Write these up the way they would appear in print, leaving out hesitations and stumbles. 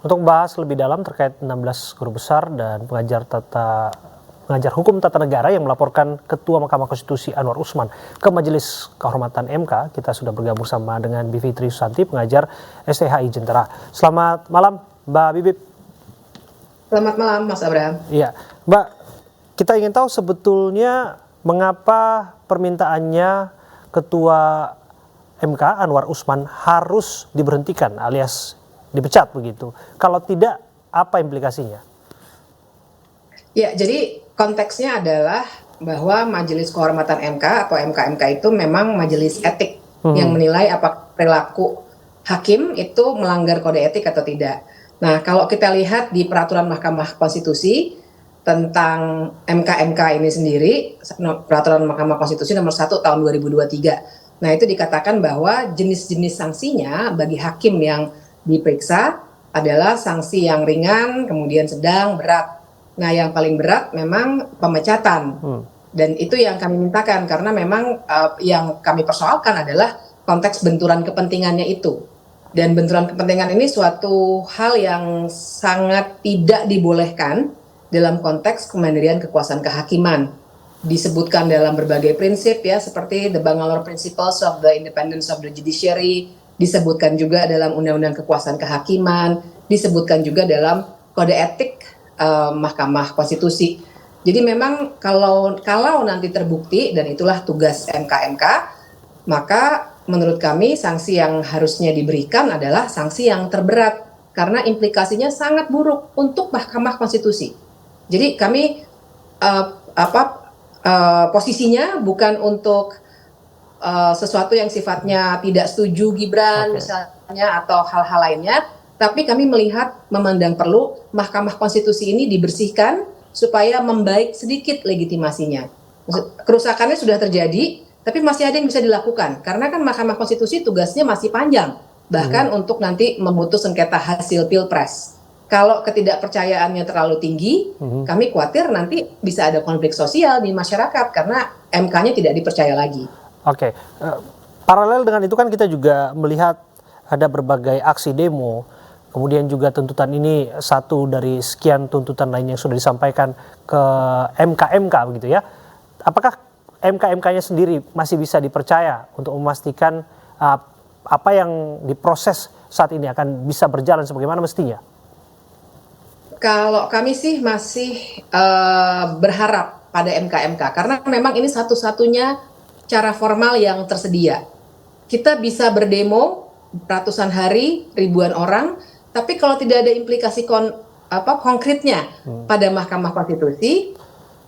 Untuk membahas lebih dalam terkait 16 guru besar dan pengajar hukum tata negara yang melaporkan Ketua Mahkamah Konstitusi Anwar Usman ke Majelis Kehormatan MK, kita sudah bergabung sama dengan Bivitri Susanti, pengajar STHI Jentera. Selamat malam, Mbak Bibip. Selamat malam, Mas Abraham. Iya, Mbak, kita ingin tahu sebetulnya mengapa permintaannya Ketua MK Anwar Usman harus diberhentikan alias dipecat begitu. Kalau tidak, apa implikasinya? Ya, jadi konteksnya adalah bahwa Majelis Kehormatan MK atau MK-MK itu memang majelis etik yang menilai apakah perilaku hakim itu melanggar kode etik atau tidak. Nah, kalau kita lihat di peraturan Mahkamah Konstitusi tentang MK-MK ini sendiri, peraturan Mahkamah Konstitusi nomor 1 tahun 2023. Nah, itu dikatakan bahwa jenis-jenis sanksinya bagi hakim yang diperiksa adalah sanksi yang ringan, kemudian sedang, berat. Nah, yang paling berat memang pemecatan. Dan itu yang kami mintakan karena memang yang kami persoalkan adalah konteks benturan kepentingannya itu. Dan benturan kepentingan ini suatu hal yang sangat tidak dibolehkan dalam konteks kemandirian kekuasaan kehakiman. Disebutkan dalam berbagai prinsip ya, seperti the Bangalore Principles of the Independence of the Judiciary, disebutkan juga dalam Undang-Undang Kekuasaan Kehakiman, disebutkan juga dalam Kode Etik Mahkamah Konstitusi. Jadi memang kalau nanti terbukti, dan itulah tugas MK-MK, maka menurut kami sanksi yang harusnya diberikan adalah sanksi yang terberat, karena implikasinya sangat buruk untuk Mahkamah Konstitusi. Jadi kami posisinya bukan untuk sesuatu yang sifatnya tidak setuju Gibran misalnya atau hal-hal lainnya, tapi kami memandang perlu Mahkamah Konstitusi ini dibersihkan supaya membaik sedikit legitimasinya. Kerusakannya sudah terjadi, tapi masih ada yang bisa dilakukan karena kan Mahkamah Konstitusi tugasnya masih panjang, bahkan untuk nanti memutus sengketa hasil Pilpres. Kalau ketidakpercayaannya terlalu tinggi, kami khawatir nanti bisa ada konflik sosial di masyarakat karena MK-nya tidak dipercaya lagi. Oke, paralel dengan itu kan kita juga melihat ada berbagai aksi demo, kemudian juga tuntutan ini satu dari sekian tuntutan lain yang sudah disampaikan ke MK-MK begitu ya. Apakah MK-MK-nya sendiri masih bisa dipercaya untuk memastikan apa yang diproses saat ini akan bisa berjalan sebagaimana mestinya? Kalau kami sih masih berharap pada MK-MK karena memang ini satu-satunya cara formal yang tersedia. Kita bisa berdemo ratusan hari, ribuan orang, tapi kalau tidak ada implikasi konkretnya pada Mahkamah Konstitusi,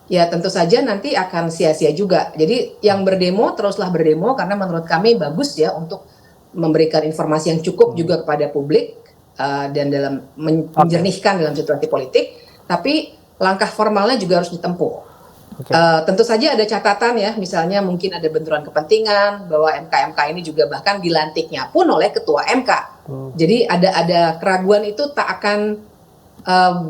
ya tentu saja nanti akan sia-sia juga. Jadi yang berdemo teruslah berdemo karena menurut kami bagus ya untuk memberikan informasi yang cukup juga kepada publik dan dalam menjernihkan dalam situasi politik. Tapi langkah formalnya juga harus ditempuh. Tentu saja ada catatan ya, misalnya mungkin ada benturan kepentingan bahwa MK-MK ini juga bahkan dilantiknya pun oleh Ketua MK. Jadi ada keraguan itu tak akan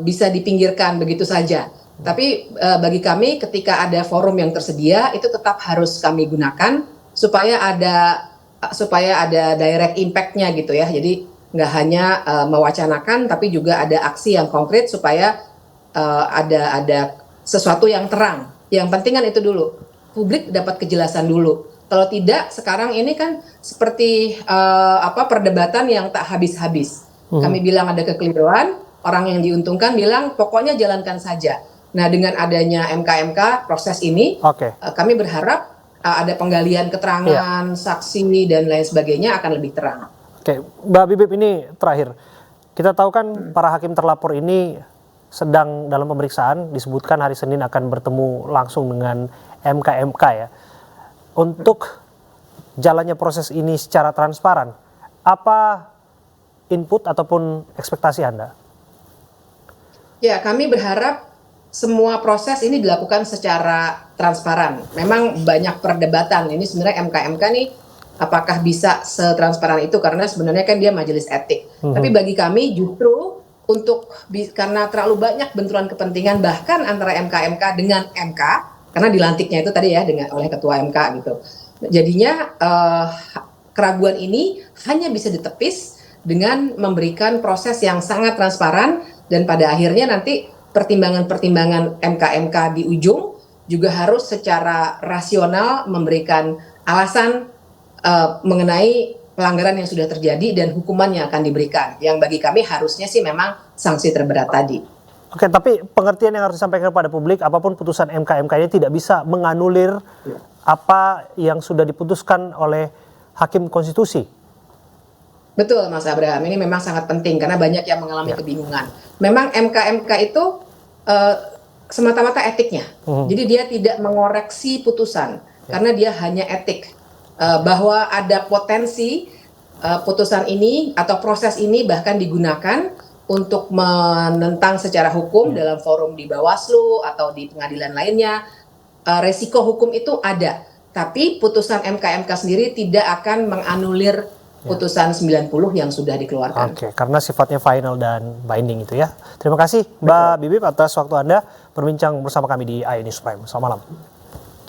bisa dipinggirkan begitu saja. Tapi bagi kami ketika ada forum yang tersedia itu tetap harus kami gunakan supaya ada direct impact-nya gitu ya. Jadi nggak hanya mewacanakan tapi juga ada aksi yang konkret supaya ada sesuatu yang terang. Yang penting kan itu dulu, publik dapat kejelasan dulu. Kalau tidak, sekarang ini kan seperti perdebatan yang tak habis-habis. Kami bilang ada kekeliruan, orang yang diuntungkan bilang pokoknya jalankan saja. Nah, dengan adanya MK-MK proses ini, kami berharap ada penggalian keterangan, saksi dan lain sebagainya akan lebih terang. Oke, Mbak Bibip, ini terakhir. Kita tahu kan para hakim terlapor ini sedang dalam pemeriksaan, disebutkan hari Senin akan bertemu langsung dengan MK-MK ya. Untuk jalannya proses ini secara transparan, apa input ataupun ekspektasi Anda? Ya, kami berharap semua proses ini dilakukan secara transparan. Memang banyak perdebatan, ini sebenarnya MK-MK nih apakah bisa setransparan itu karena sebenarnya kan dia majelis etik. Tapi bagi kami justru karena terlalu banyak benturan kepentingan bahkan antara MK-MK dengan MK karena dilantiknya itu tadi ya oleh ketua MK gitu. Jadinya keraguan ini hanya bisa ditepis dengan memberikan proses yang sangat transparan, dan pada akhirnya nanti pertimbangan-pertimbangan MK-MK di ujung juga harus secara rasional memberikan alasan mengenai pelanggaran yang sudah terjadi dan hukuman yang akan diberikan. Yang bagi kami harusnya sih memang sanksi terberat tadi. Oke, tapi pengertian yang harus disampaikan kepada publik, apapun putusan MK-MK ini tidak bisa menganulir apa yang sudah diputuskan oleh Hakim Konstitusi. Betul Mas Abraham, ini memang sangat penting karena banyak yang mengalami kebingungan. Memang MK-MK itu semata-mata etiknya. Jadi dia tidak mengoreksi putusan karena dia hanya etik. Bahwa ada potensi putusan ini atau proses ini bahkan digunakan untuk menentang secara hukum dalam forum di Bawaslu atau di pengadilan lainnya. Resiko hukum itu ada, tapi putusan MK-MK sendiri tidak akan menganulir putusan 90 yang sudah dikeluarkan. Oke, karena sifatnya final dan binding itu ya. Terima kasih Mbak Bibip atas waktu Anda berbincang bersama kami di iNews Prime. Selamat malam.